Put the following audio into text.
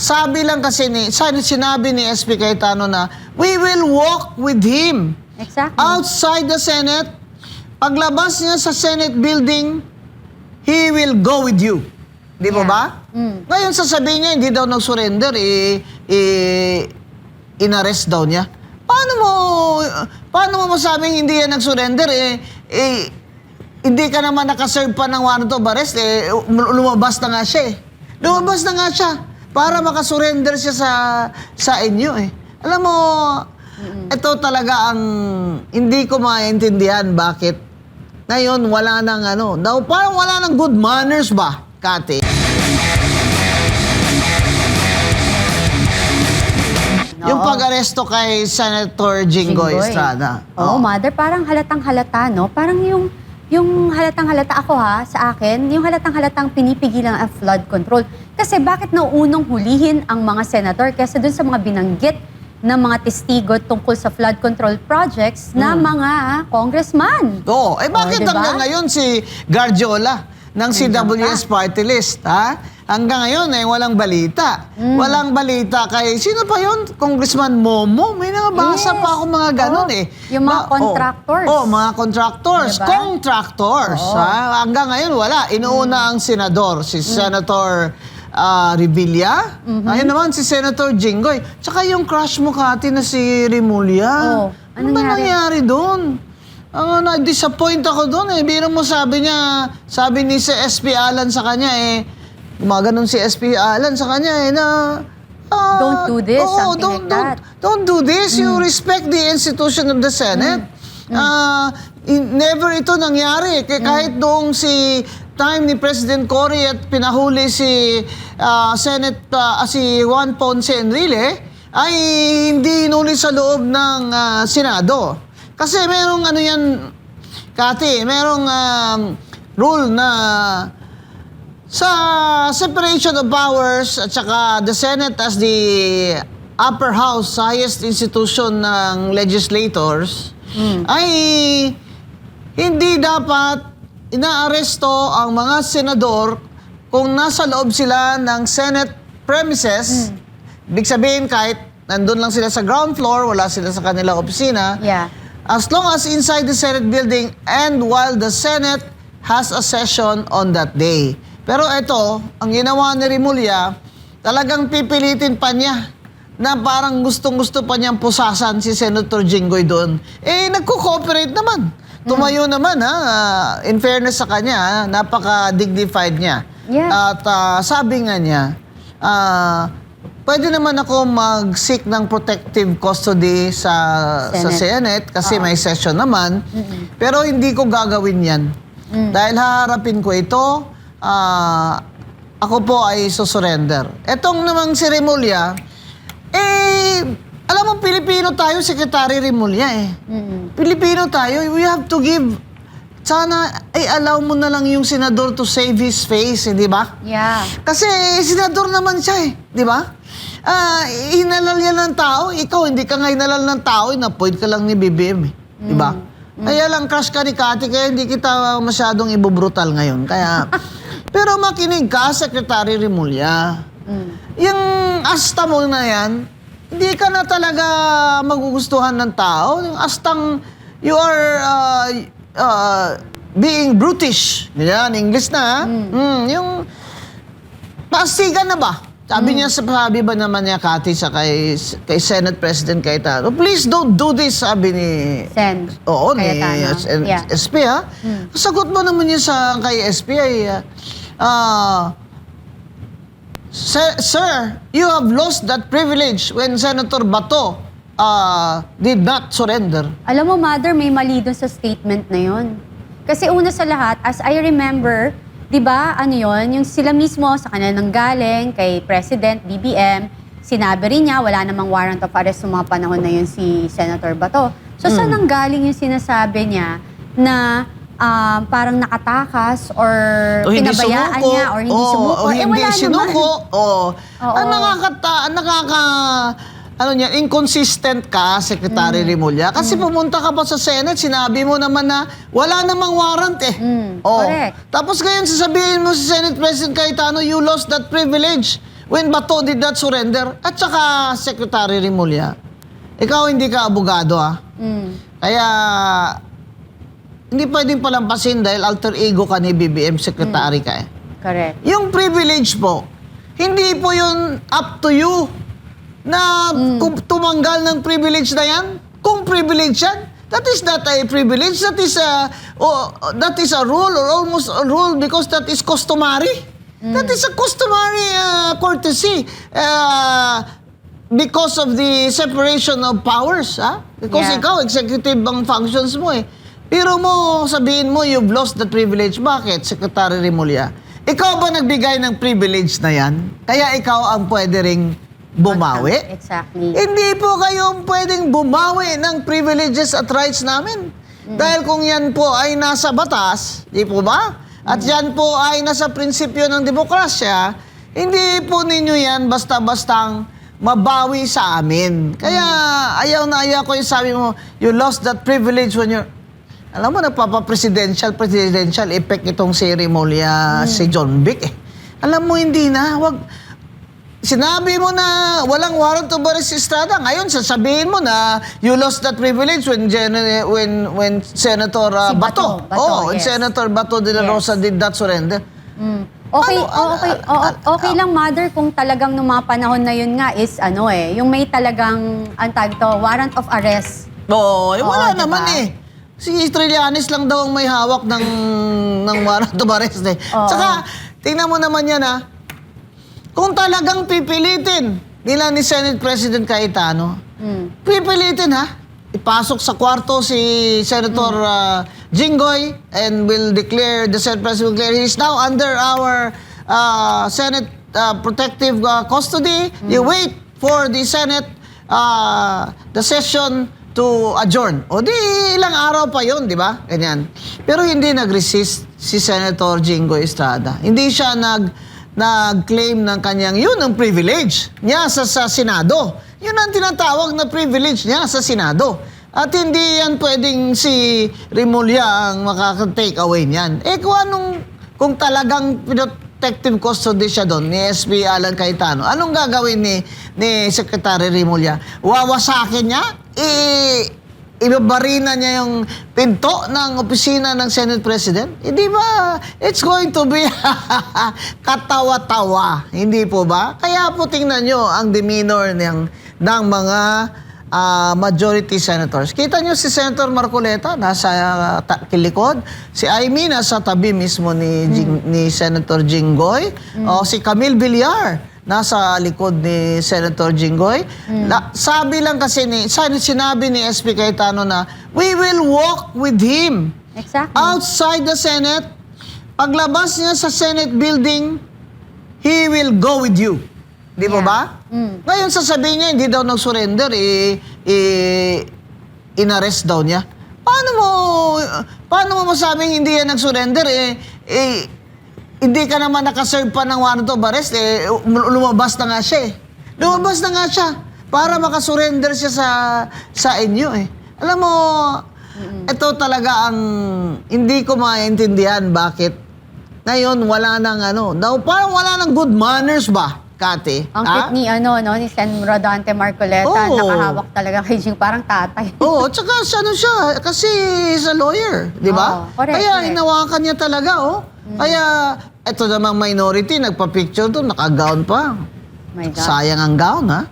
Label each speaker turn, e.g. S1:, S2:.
S1: sabi lang kasi sinabi ni SP Cayetano na, we will walk with him outside the Senate. Paglabas niya sa Senate building, he will go with you. Di ba ba? Ngayon sasabihin niya, hindi daw nag-surrender, in-arrest daw niya. Paano mo masabing hindi yan nag-surrender? Hindi ka naman nakaserve pa ng warrant of arrest, lumabas na nga siya Lumabas na nga siya para makasurrender siya sa inyo Alam mo, ito talaga ang hindi ko maintindihan bakit ngayon wala nang parang wala nang good manners ba, Kati? Yung pag-aresto kay Senator Jinggoy Estrada.
S2: Oo, Mother, parang halatang-halata, no? Parang yung halatang-halata ako sa akin, yung halatang-halatang pinipigilan ang flood control. Kasi bakit naunang hulihin ang mga senator kaysa dun sa mga binanggit na mga testigo tungkol sa flood control projects na mga congressman?
S1: Oo. Bakit
S2: diba?
S1: hanggang ngayon si Garjola ng CWS Party List, hanggang ngayon walang balita. Walang balita kay, sino pa yun? Congressman Momo? May nabasa pa ako mga ganon
S2: Yung mga contractors.
S1: Mga contractors. Diba? Contractors. Hanggang ngayon wala. Inuuna ang senador, si Senator Revilla. Ayun naman si Senator Jinggoy. Tsaka yung crush mo, Kati, na si Remulla. Ano ba nangyari doon? Na-disappoint ako doon Biro mo sabi ni si SP Alan sa kanya gumaganon si SP Alan sa kanya na
S2: don't do this, something like that.
S1: Don't do this. You respect the institution of the Senate. Never ito nangyari. Kahit noong si time ni President Cory at pinahuli si si Juan Ponce Enrile ay hindi inuli sa loob ng Senado. Kasi merong Kati, merong rule na sa separation of powers at saka the Senate as the upper house, highest institution ng legislators, ay hindi dapat inaaresto ang mga senador kung nasa loob sila ng Senate premises. Ibig sabihin, kahit nandun lang sila sa ground floor, wala sila sa kanilang opisina, as long as inside the Senate building and while the Senate has a session on that day. Pero ito, ang ginawa ni Remulla, talagang pipilitin pa niya na parang gustong-gusto pa niyang pusasan si Senator Jinggoy doon. Nagko-cooperate naman. Tumayo naman, in fairness sa kanya, napaka-dignified niya. At sabi nga niya, pwede naman ako mag-seek ng protective custody sa Senate kasi may session naman. Pero hindi ko gagawin yan. Dahil haharapin ko ito, ako po ay susurrender. Etong namang si Remulla, alam mo, Pilipino tayo, Secretary Remulla Pilipino tayo, we have to give, sana allow mo na lang yung senador to save his face, di ba? Kasi senador naman siya di ba? Hinalal yan ng tao, ikaw hindi ka nga hinalal ng tao, na-point ka lang ni BBM di ba? Kaya lang crush ka ni Kati, kaya hindi kita masyadong ibubrutal ngayon. Pero makinig ka, Secretary Remulla. Yung asta mo na yan, hindi ka na talaga magugustuhan ng tao. Yung astang, you are being brutish. Yan, English na yung, pastigan na ba? Sabi ba naman niya, Kati, sa kay Senate President Cayetano, please don't do this, sabi ni SP, Sagot mo naman niya kay SP Sir, you have lost that privilege when Senator Bato did not surrender.
S2: Alam mo, Mother, may mali dun sa statement na yon. Kasi una sa lahat, as I remember, di ba, yung sila mismo sa kanila nang galing kay President BBM, sinabi rin niya, wala namang warrant of arrest sa mga panahon na yun si Senator Bato. So, saan nang galing yung sinasabi niya na parang nakatakas or pinabayaan niya or hindi sumuko?
S1: Hindi sinuko. Inconsistent ka, Secretary Remulla. Kasi pumunta ka pa sa Senate, sinabi mo naman na wala namang warrant
S2: Correct.
S1: Tapos ngayon sasabihin mo sa Senate President Cayetano, you lost that privilege when Bato did not surrender. At saka, Secretary Rimulya, ikaw hindi ka abogado, ha? Kaya, hindi pwedeng palampasin dahil alter ego ka ni BBM Secretary ka, eh.
S2: Correct.
S1: Yung privilege po, hindi po yun up to you na kung tumanggal ng privilege na yan. Kung privilege yan, that is not a privilege. That is a rule or almost a rule because that is customary. That is a customary courtesy because of the separation of powers. Because
S2: Yeah.
S1: ikaw, executive ang functions mo eh. Pero mo, sabihin mo, you've lost the privilege. Bakit, Secretary Rimulya? Ikaw ba nagbigay ng privilege na yan? Kaya ikaw ang pwede ring bumawi?
S2: Exactly.
S1: Hindi po kayo pwedeng bumawi ng privileges at rights namin. Dahil kung yan po ay nasa batas, di po ba? At yan po ay nasa prinsipyo ng demokrasya, hindi po ninyo yan basta-bastang mabawi sa amin. Kaya ayaw na ayaw ko yung sabi mo, you lost that privilege when you're... Alam mo, nagpapa-presidential effect itong si Rimulya, si John Vic eh. Alam mo, hindi na. Wag, sinabi mo na walang warrant of arrest si Estrada. Ngayon, sasabihin mo na you lost that privilege when Senator
S2: Si
S1: Bato.
S2: Bato,
S1: When
S2: yes.
S1: Senator Bato de la
S2: Yes.
S1: Rosa did not surrender.
S2: Okay,
S1: Ano,
S2: okay lang, Mother, kung talagang nung mga panahon na yun nga is yung may talagang, ang tawag to, warrant of arrest.
S1: Oo, wala
S2: diba?
S1: naman eh. Si Trillanes lang daw ang may hawak ng warrant of arrest eh.
S2: Oo.
S1: Tsaka, tingnan mo naman yan kung talagang pipilitin nila ni Senate President Cayetano, pipilitin ipasok sa kwarto si Senator Jinggoy and will declare, the Senate President will declare, he is now under our Senate protective custody. You wait for the Senate, the session to adjourn. O di ilang araw pa yon, di ba? Ganyan. Pero hindi nag-resist si Senator Jinggoy Estrada. Hindi siya nag-claim ng kanyang yun ang privilege niya sa Senado. Yun ang tinatawag na privilege niya sa Senado. At hindi yan pwedeng si Rimulya ang makaka-take away niyan. Kung talagang protective custody siya doon ni SP Alan Cayetano, anong gagawin ni Secretary Rimulya? Wawasakin niya? Ibabarina niya yung pinto ng opisina ng Senate President? Hindi ba? It's going to be katawa-tawa. Hindi po ba? Kaya po tingnan nyo ang demeanor ng mga majority senators. Kita nyo si Senator Marcoleta, nasa kilikod. Si Amy, nasa tabi mismo ni Senator Jinggoy. O si Camille Villar, nasa likod ni Senator Jinggoy. Sabi lang kasi sinabi ni SP Cayetano na, we will walk with him
S2: Exactly.
S1: outside the Senate. Paglabas niya sa Senate building, he will go with you. Di ba ba? Ngayon sasabihin niya, hindi daw nag-surrender, in-arrest daw niya. Paano mo masabing hindi yan nag-surrender? Hindi ka naman nakaserve pa ng warrant of arrest, lumabas na nga siya eh. Lumabas na nga siya para makasurrender siya sa inyo eh. Alam mo, ito talaga ang hindi ko maintindihan bakit ngayon wala nang parang wala nang good manners ba, Kati?
S2: Ang cute ni ni Sen. Rodante Marcoleta,
S1: Oo.
S2: nakahawak talaga kay Jing, parang tatay.
S1: Oo, tsaka siya, kasi sa lawyer, di ba?
S2: Oo, correct,
S1: Kaya
S2: correct.
S1: hinawakan niya talaga, Kaya, eto namang minority, nagpa-picture doon, naka-gown pa.
S2: My God.
S1: Sayang ang gown, ha?